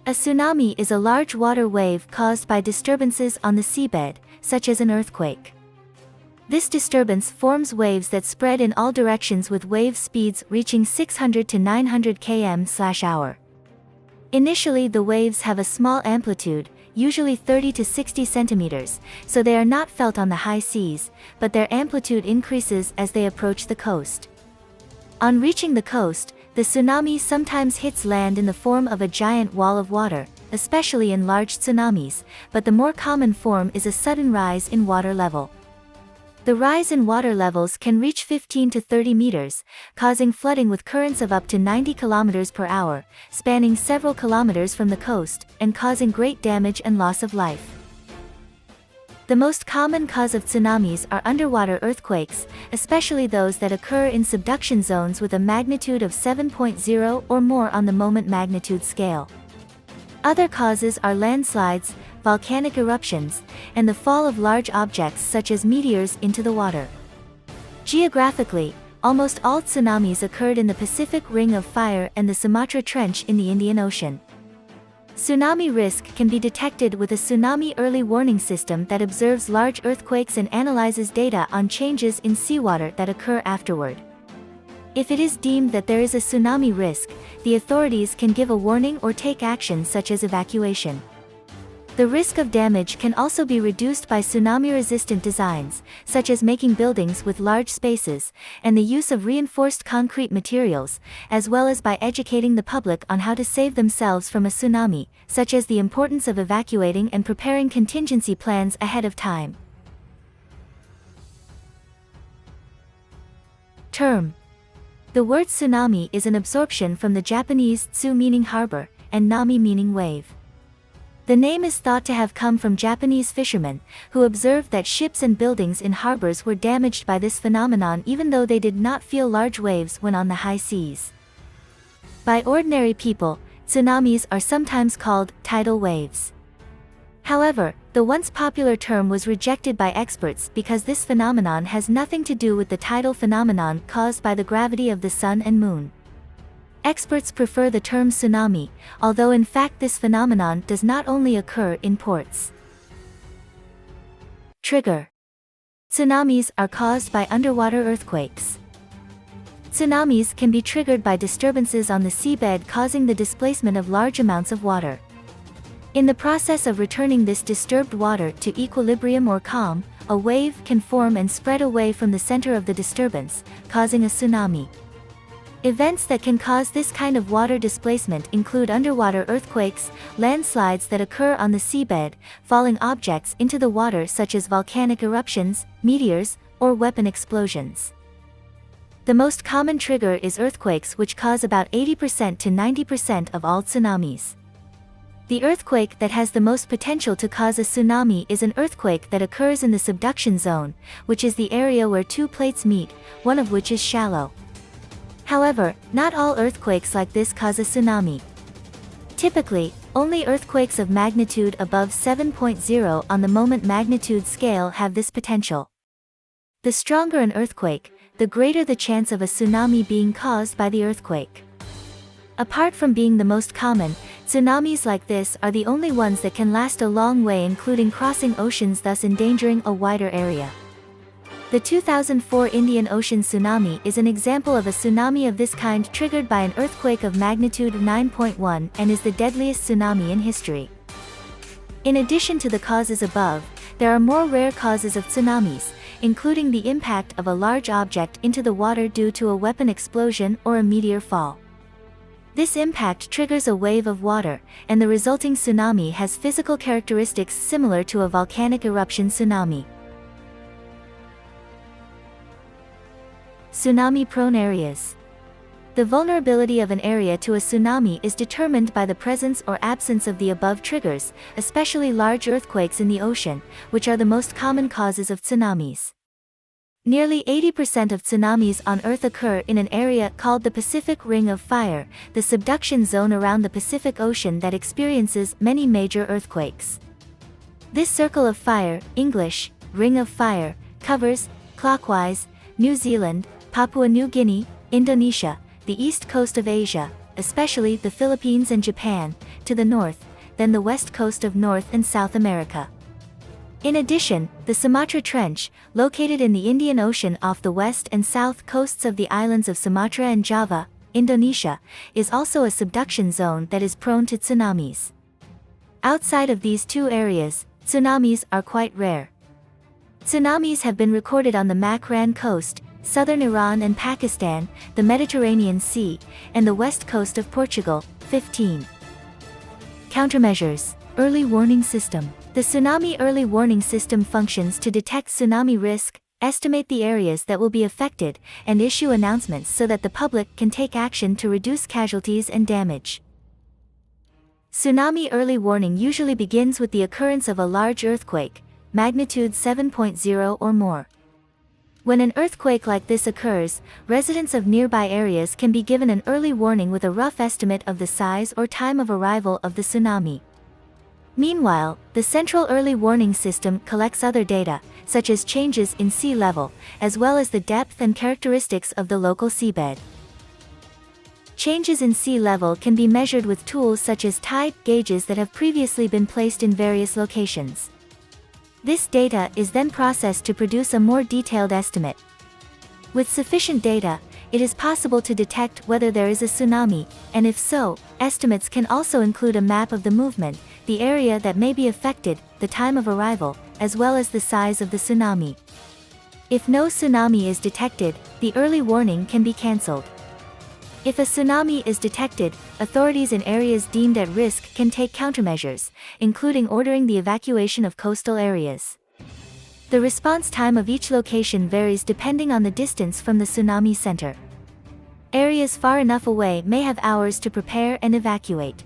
A tsunami is a large water wave caused by disturbances on the seabed, such as an earthquake. This disturbance forms waves that spread in all directions with wave speeds reaching 600 to 900 km/h. Initially, the waves have a small amplitude, usually 30 to 60 centimeters, so they are not felt on the high seas, but their amplitude increases as they approach the coast. On reaching the coast, the tsunami sometimes hits land in the form of a giant wall of water, especially in large tsunamis, but the more common form is a sudden rise in water level. The rise in water levels can reach 15 to 30 meters, causing flooding with currents of up to 90 kilometers per hour, spanning several kilometers from the coast, and causing great damage and loss of life. The most common cause of tsunamis are underwater earthquakes, especially those that occur in subduction zones with a magnitude of 7.0 or more on the moment magnitude scale. Other causes are landslides, volcanic eruptions, and the fall of large objects such as meteors into the water. Geographically, almost all tsunamis occurred in the Pacific Ring of Fire and the Sumatra Trench in the Indian Ocean. Tsunami risk can be detected with a tsunami early warning system that observes large earthquakes and analyzes data on changes in seawater that occur afterward. If it is deemed that there is a tsunami risk, the authorities can give a warning or take action such as evacuation. The risk of damage can also be reduced by tsunami-resistant designs, such as making buildings with large spaces, and the use of reinforced concrete materials, as well as by educating the public on how to save themselves from a tsunami, such as the importance of evacuating and preparing contingency plans ahead of time. Term. The word tsunami is an absorption from the Japanese tsu meaning harbor, and nami meaning wave. The name is thought to have come from Japanese fishermen, who observed that ships and buildings in harbors were damaged by this phenomenon even though they did not feel large waves when on the high seas. By ordinary people, tsunamis are sometimes called tidal waves. However, the once popular term was rejected by experts because this phenomenon has nothing to do with the tidal phenomenon caused by the gravity of the sun and moon. Experts prefer the term tsunami, although in fact this phenomenon does not only occur in ports. Trigger. Tsunamis are caused by underwater earthquakes. Tsunamis can be triggered by disturbances on the seabed causing the displacement of large amounts of water. In the process of returning this disturbed water to equilibrium or calm, a wave can form and spread away from the center of the disturbance, causing a tsunami. Events that can cause this kind of water displacement include underwater earthquakes, landslides that occur on the seabed, falling objects into the water such as volcanic eruptions, meteors, or weapon explosions. The most common trigger is earthquakes, which cause about 80% to 90% of all tsunamis. The earthquake that has the most potential to cause a tsunami is an earthquake that occurs in the subduction zone, which is the area where two plates meet, one of which is shallow. However, not all earthquakes like this cause a tsunami. Typically, only earthquakes of magnitude above 7.0 on the moment magnitude scale have this potential. The stronger an earthquake, the greater the chance of a tsunami being caused by the earthquake. Apart from being the most common, tsunamis like this are the only ones that can last a long way, including crossing oceans, thus endangering a wider area. The 2004 Indian Ocean tsunami is an example of a tsunami of this kind triggered by an earthquake of magnitude 9.1 and is the deadliest tsunami in history. In addition to the causes above, there are more rare causes of tsunamis, including the impact of a large object into the water due to a weapon explosion or a meteor fall. This impact triggers a wave of water, and the resulting tsunami has physical characteristics similar to a volcanic eruption tsunami. Tsunami-prone areas. The vulnerability of an area to a tsunami is determined by the presence or absence of the above triggers, especially large earthquakes in the ocean, which are the most common causes of tsunamis. Nearly 80% of tsunamis on Earth occur in an area called the Pacific Ring of Fire, the subduction zone around the Pacific Ocean that experiences many major earthquakes. This circle of fire, English, Ring of Fire, covers, clockwise, New Zealand, Papua New Guinea, Indonesia, the east coast of Asia, especially the Philippines and Japan, to the north, than the west coast of North and South America. In addition, the Sumatra Trench, located in the Indian Ocean off the west and south coasts of the islands of Sumatra and Java, Indonesia, is also a subduction zone that is prone to tsunamis. Outside of these two areas, tsunamis are quite rare. Tsunamis have been recorded on the Makran coast, southern Iran and Pakistan, the Mediterranean Sea, and the west coast of Portugal. 15. Countermeasures. Early warning system. The tsunami early warning system functions to detect tsunami risk, estimate the areas that will be affected, and issue announcements so that the public can take action to reduce casualties and damage. Tsunami early warning usually begins with the occurrence of a large earthquake, magnitude 7.0 or more. When an earthquake like this occurs, residents of nearby areas can be given an early warning with a rough estimate of the size or time of arrival of the tsunami. Meanwhile, the central early warning system collects other data, such as changes in sea level, as well as the depth and characteristics of the local seabed. Changes in sea level can be measured with tools such as tide gauges that have previously been placed in various locations. This data is then processed to produce a more detailed estimate. With sufficient data, it is possible to detect whether there is a tsunami, and if so, estimates can also include a map of the movement, the area that may be affected, the time of arrival, as well as the size of the tsunami. If no tsunami is detected, the early warning can be cancelled. If a tsunami is detected, authorities in areas deemed at risk can take countermeasures, including ordering the evacuation of coastal areas. The response time of each location varies depending on the distance from the tsunami center. Areas far enough away may have hours to prepare and evacuate.